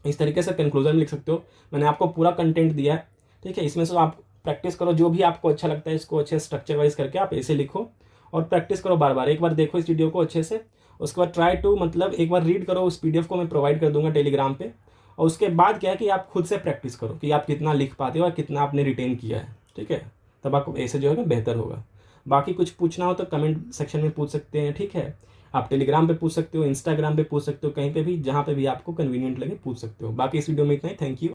इस तरीके से कंक्लूजन लिख सकते हो। मैंने आपको पूरा कंटेंट दिया है। ठीक है, इसमें से आप प्रैक्टिस करो, जो भी आपको अच्छा लगता है इसको अच्छे स्ट्रक्चर वाइज करके आप ऐसे लिखो और प्रैक्टिस करो बार बार। एक बार देखो इस वीडियो को अच्छे से, उसके बाद ट्राई टू मतलब एक बार रीड करो, उस पीडीएफ को मैं प्रोवाइड कर दूंगा टेलीग्राम पे। और उसके बाद क्या है कि आप खुद से प्रैक्टिस करो कि आप कितना लिख पाते हो और कितना आपने रिटेन किया है। ठीक है, तब आपको ऐसे जो है बेहतर होगा। बाकी कुछ पूछना हो तो कमेंट सेक्शन में पूछ सकते हैं। ठीक है, आप टेलीग्राम पे पूछ सकते हो, इंस्टाग्राम पे पूछ सकते हो, कहीं पे भी जहाँ पे भी आपको कन्वीनियंट लगे पूछ सकते हो। बाकी इस वीडियो में इतना ही। Thank you.